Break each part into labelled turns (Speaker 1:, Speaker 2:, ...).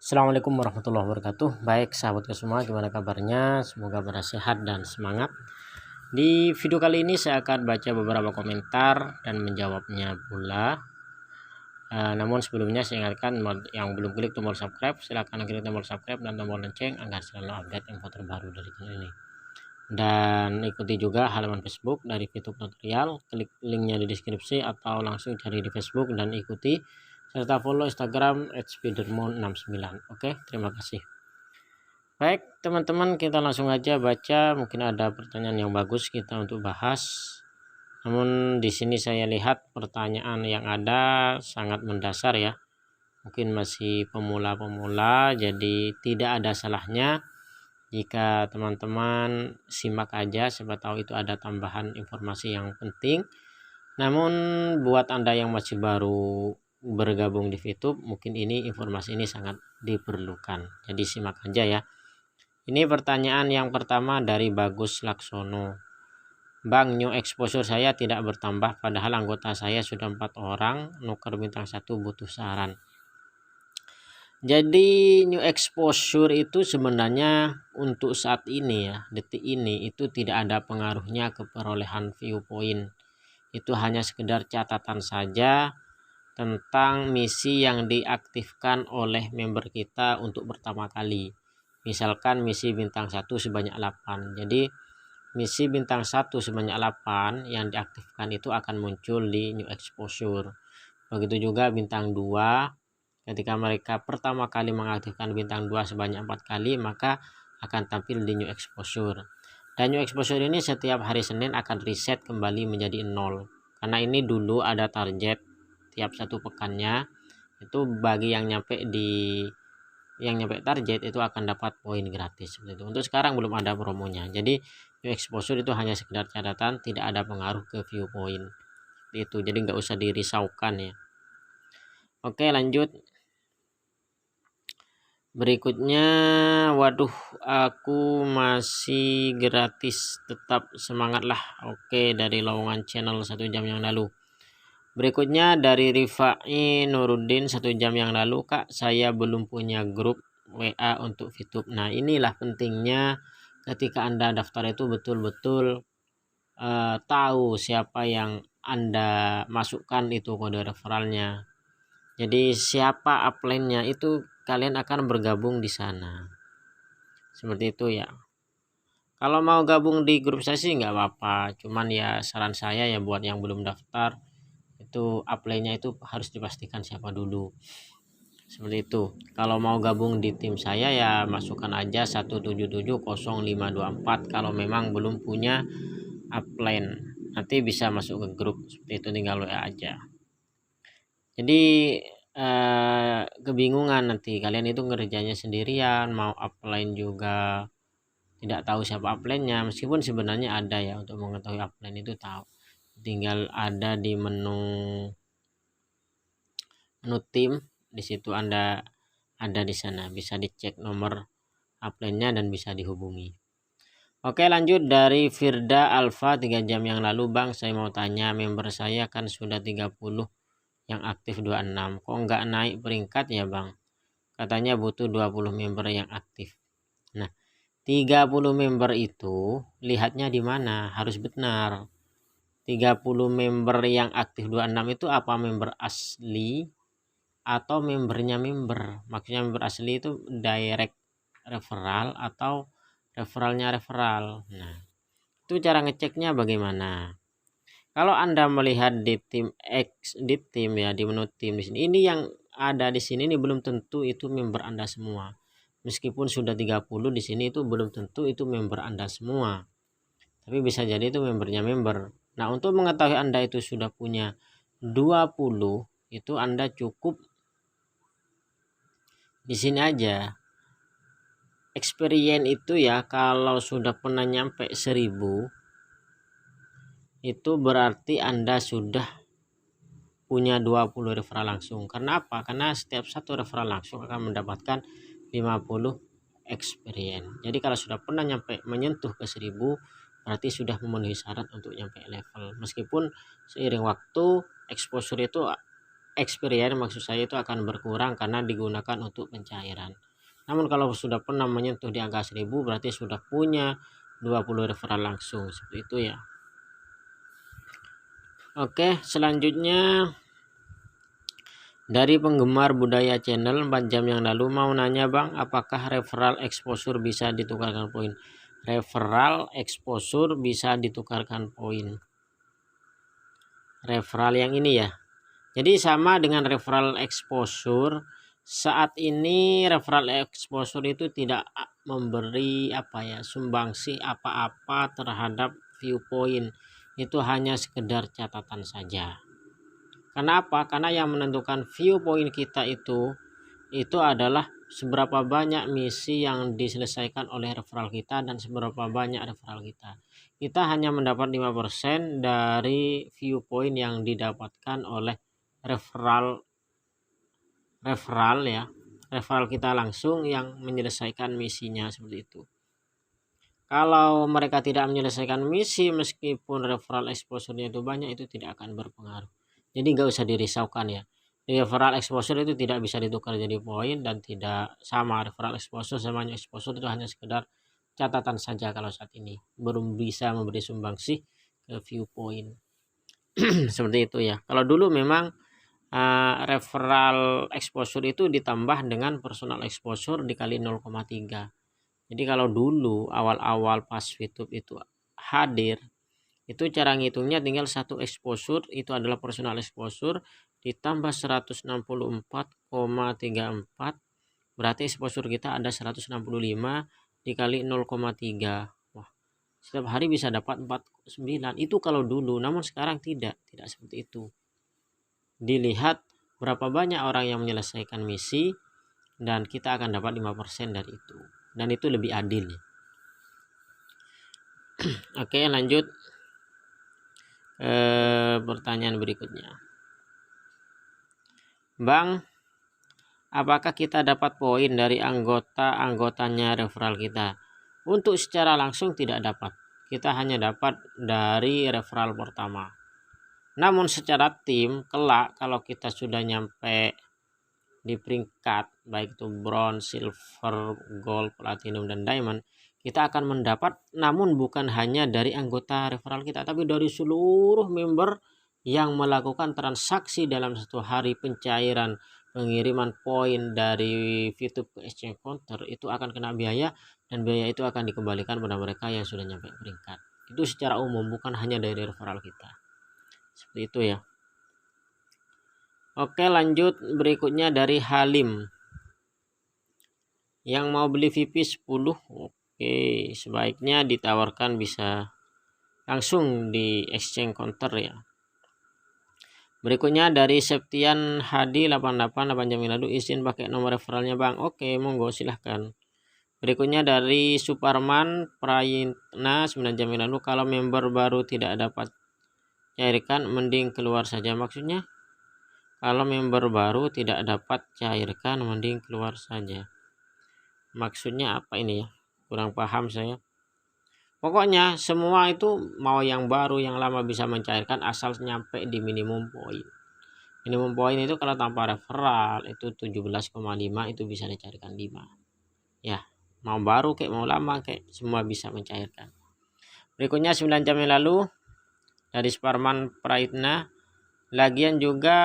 Speaker 1: Assalamualaikum warahmatullahi wabarakatuh. Baik sahabatku semua, gimana kabarnya? Semoga pada sehat dan semangat. Di video kali ini saya akan baca beberapa komentar dan menjawabnya pula. Namun sebelumnya saya ingatkan yang belum klik tombol subscribe, silahkan klik tombol subscribe dan tombol lonceng agar selalu update info terbaru dari channel ini. Dan ikuti juga halaman Facebook dari Fitup Tutorial, klik linknya di deskripsi atau langsung cari di Facebook dan ikuti, serta follow Instagram @spidermoon69. Oke, terima kasih. Baik teman-teman, kita langsung aja baca. Mungkin ada pertanyaan yang bagus kita untuk bahas. Namun di sini saya lihat pertanyaan yang ada sangat mendasar ya. Mungkin masih pemula-pemula, jadi tidak ada salahnya jika teman-teman simak aja, siapa tahu itu ada tambahan informasi yang penting. Namun buat Anda yang masih baru bergabung di Fitup, mungkin ini informasi ini sangat diperlukan. Jadi simak aja ya. Ini pertanyaan yang pertama dari Bagus Laksono. Bang, new exposure saya tidak bertambah padahal anggota saya sudah 4 orang, nuker bintang 1 butuh saran. Jadi new exposure itu sebenarnya untuk saat ini ya, detik ini itu tidak ada pengaruhnya ke perolehan viewpoint. Itu hanya sekedar catatan saja tentang misi yang diaktifkan oleh member kita untuk pertama kali. Misalkan misi bintang 1 sebanyak 8. Jadi misi bintang 1 sebanyak 8 yang diaktifkan itu akan muncul di new exposure. Begitu juga bintang 2, ketika mereka pertama kali mengaktifkan bintang 2 sebanyak 4 kali, maka akan tampil di new exposure. Dan new exposure ini setiap hari Senin akan reset kembali menjadi 0. Karena ini dulu ada target tiap 1 pekannya, itu bagi yang nyampe target itu akan dapat poin gratis seperti itu. Untuk sekarang belum ada promonya. Jadi new exposure itu hanya sekedar catatan, tidak ada pengaruh ke viewpoint. Itu jadi nggak usah dirisaukan ya. Oke, lanjut. Berikutnya, waduh, aku masih gratis, tetap semangatlah. Oke, dari lowongan channel 1 jam yang lalu. Berikutnya dari Rifai Nuruddin 1 jam yang lalu, Kak, saya belum punya grup WA untuk Fitup. Nah, inilah pentingnya ketika Anda daftar itu betul-betul tahu siapa yang Anda masukkan itu kode referralnya. Jadi siapa upline-nya itu kalian akan bergabung di sana. Seperti itu ya. Kalau mau gabung di grup saya sih nggak apa-apa. Cuman ya saran saya ya buat yang belum daftar, itu upline-nya itu harus dipastikan siapa dulu. Seperti itu. Kalau mau gabung di tim saya ya masukkan aja 1770524 kalau memang belum punya upline. Nanti bisa masuk ke grup. Seperti itu, tinggal WA aja. Jadi kebingungan nanti kalian itu ngerjainnya sendirian, mau upline juga tidak tahu siapa upline-nya, meskipun sebenarnya ada ya untuk mengetahui upline itu tahu, tinggal ada di menu tim, di situ Anda ada di sana, bisa dicek nomor upline-nya dan bisa dihubungi. Oke, lanjut dari Firda Alfa 3 jam yang lalu, Bang, saya mau tanya, member saya kan sudah 30, yang aktif 26, kok nggak naik peringkat ya Bang? Katanya butuh 20 member yang aktif. Nah, 30 member itu lihatnya di mana? Harus benar. 30 member yang aktif 26 itu apa member asli atau membernya member? Maksudnya member asli itu direct referral atau referralnya referral. Nah, itu cara ngeceknya bagaimana? Kalau Anda melihat di tim X, di tim ya, di menu tim di sini, ini yang ada di sini ini belum tentu itu member Anda semua. Meskipun sudah 30 di sini itu belum tentu itu member Anda semua. Tapi bisa jadi itu membernya member. Nah, untuk mengetahui Anda itu sudah punya 20, itu Anda cukup di sini aja. Experience itu ya, kalau sudah pernah nyampe 1000, itu berarti Anda sudah punya 20 referral langsung. Karena apa? Karena setiap satu referral langsung akan mendapatkan 50 experience. Jadi kalau sudah pernah nyampe menyentuh ke 1000, berarti sudah memenuhi syarat untuk nyampe level. Meskipun seiring waktu exposure itu experience maksud saya itu akan berkurang karena digunakan untuk pencairan. Namun kalau sudah pernah menyentuh di angka 1000 berarti sudah punya 20 referral langsung, seperti itu ya. Oke, selanjutnya dari penggemar budaya channel 4 jam yang lalu mau nanya Bang, apakah referral exposure bisa ditukarkan poin? Referral exposure bisa ditukarkan poin. Referral yang ini ya. Jadi sama dengan referral exposure, saat ini referral exposure itu tidak memberi sumbangsi apa-apa terhadap viewpoint. Itu hanya sekedar catatan saja. Kenapa? Karena yang menentukan viewpoint kita itu adalah seberapa banyak misi yang diselesaikan oleh referral kita dan seberapa banyak referral kita. Kita hanya mendapat 5% dari viewpoint yang didapatkan oleh referral ya, referral kita langsung yang menyelesaikan misinya, seperti itu. Kalau mereka tidak menyelesaikan misi meskipun referral exposure-nya itu banyak, itu tidak akan berpengaruh. Jadi nggak usah dirisaukan ya. Referral exposure itu tidak bisa ditukar jadi poin dan tidak sama. Referral exposure sama exposure itu hanya sekedar catatan saja kalau saat ini, belum bisa memberi sumbangsi ke viewpoint. Seperti itu ya. Kalau dulu memang referral exposure itu ditambah dengan personal exposure dikali 0,3. Jadi kalau dulu awal-awal pas YouTube itu hadir, itu cara ngitungnya tinggal satu exposure itu adalah personal exposure ditambah 164,34, berarti exposure kita ada 165 dikali 0,3. Wah, setiap hari bisa dapat 49. Itu kalau dulu, namun sekarang tidak seperti itu. Dilihat berapa banyak orang yang menyelesaikan misi dan kita akan dapat 5% dari itu. Dan itu lebih adil ya. Oke, lanjut pertanyaan berikutnya. Bang, apakah kita dapat poin dari anggotanya referral kita? Untuk secara langsung tidak dapat. Kita hanya dapat dari referral pertama. Namun secara tim kelak kalau kita sudah nyampe di peringkat baik itu bronze, silver, gold, platinum dan diamond, kita akan mendapat, namun bukan hanya dari anggota referral kita tapi dari seluruh member yang melakukan transaksi dalam satu hari pencairan pengiriman poin dari VTube ke exchange counter, itu akan kena biaya dan biaya itu akan dikembalikan pada mereka yang sudah nyampe peringkat. Itu secara umum, bukan hanya dari referral kita. Seperti itu ya. Oke, lanjut berikutnya dari Halim yang mau beli VIP 10. Oke, sebaiknya ditawarkan bisa langsung di exchange counter ya. Berikutnya dari Septian Hadi 88 jam yang lalu, izin pakai nomor referralnya Bang. Oke, monggo silahkan. Berikutnya dari Suparman Prayitna 9 jam yang lalu, kalau member baru tidak dapat cairkan mending keluar saja. Maksudnya kalau member baru tidak dapat cairkan mending keluar saja. Maksudnya apa ini ya? Kurang paham saya. Pokoknya semua itu mau yang baru yang lama bisa mencairkan asal nyampe di minimum poin. Minimum poin itu kalau tanpa referral itu 17,5 itu bisa dicairkan 5. Ya, mau baru kayak mau lama kayak semua bisa mencairkan. Berikutnya 9 jam yang lalu dari Sparman Praitna. Lagian juga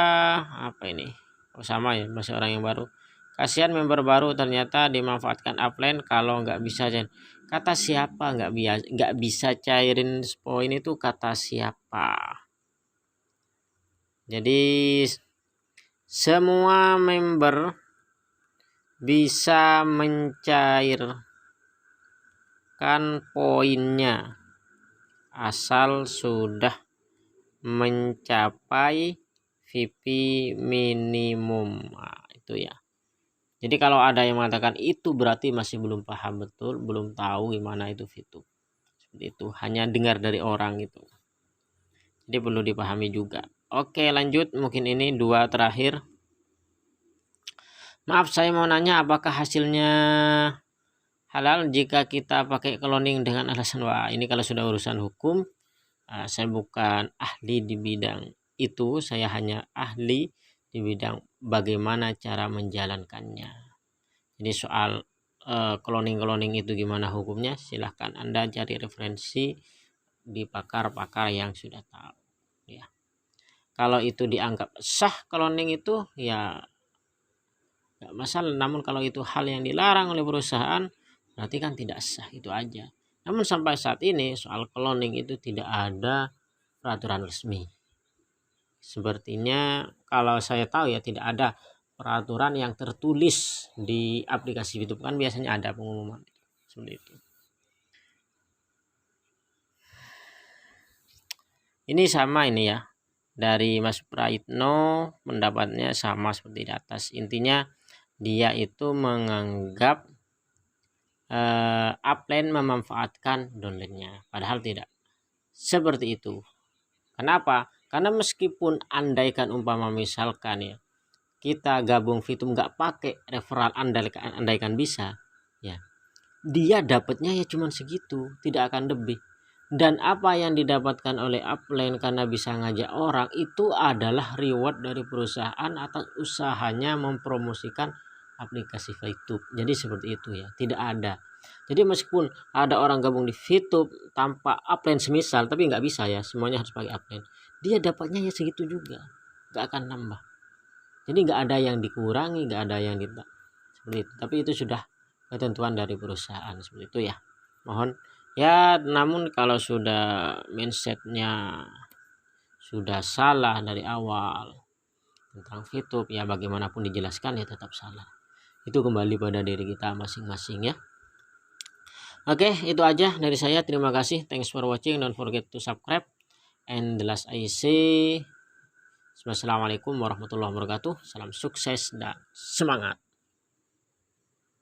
Speaker 1: apa ini? Oh, sama ya, masih orang yang baru. Kasihan member baru ternyata dimanfaatkan upline kalau nggak bisa cair. Kata siapa nggak bisa cairin poin itu, kata siapa? Jadi semua member bisa mencairkan poinnya asal sudah mencapai VIP minimum. Nah, itu ya. Jadi kalau ada yang mengatakan itu berarti masih belum paham betul, belum tahu gimana itu VTube. Seperti itu, hanya dengar dari orang gitu. Jadi perlu dipahami juga. Oke, lanjut, mungkin ini 2 terakhir. Maaf, saya mau nanya apakah hasilnya halal jika kita pakai cloning dengan alasan wah, ini kalau sudah urusan hukum. Saya bukan ahli di bidang itu, saya hanya ahli di di bidang bagaimana cara menjalankannya. Jadi soal cloning itu gimana hukumnya, silahkan Anda cari referensi di pakar-pakar yang sudah tahu ya. Kalau itu dianggap sah cloning itu ya nggak masalah, namun kalau itu hal yang dilarang oleh perusahaan berarti kan tidak sah, itu aja. Namun sampai saat ini soal cloning itu tidak ada peraturan resmi. Sepertinya kalau saya tahu ya tidak ada peraturan yang tertulis di aplikasi YouTube, kan biasanya ada pengumuman seperti itu. Ini sama ini ya, dari Mas Praitno pendapatnya sama seperti di atas. Intinya dia itu menganggap upline memanfaatkan downline-nya, padahal tidak seperti itu. Kenapa? Karena meskipun andaikan umpama misalkan ya kita gabung Fitum nggak pakai referral, andaikan bisa ya, dia dapatnya ya cuman segitu, tidak akan lebih. Dan apa yang didapatkan oleh upline karena bisa ngajak orang itu adalah reward dari perusahaan atas usahanya mempromosikan aplikasi Fitum. Jadi seperti itu ya, tidak ada. Jadi meskipun ada orang gabung di Fitum tanpa upline semisal, tapi nggak bisa ya, semuanya harus pakai upline, dia dapatnya ya segitu juga, nggak akan nambah. Jadi nggak ada yang dikurangi, nggak ada yang seperti itu. Tapi itu sudah ketentuan dari perusahaan seperti itu ya. Mohon ya, namun kalau sudah mindsetnya sudah salah dari awal tentang Fitum ya, bagaimanapun dijelaskan ya tetap salah. Itu kembali pada diri kita masing-masing ya. Oke, itu aja dari saya. Terima kasih. Thanks for watching. Don't forget to subscribe. And the last I say, Wassalamualaikum warahmatullahi wabarakatuh. Salam sukses dan semangat.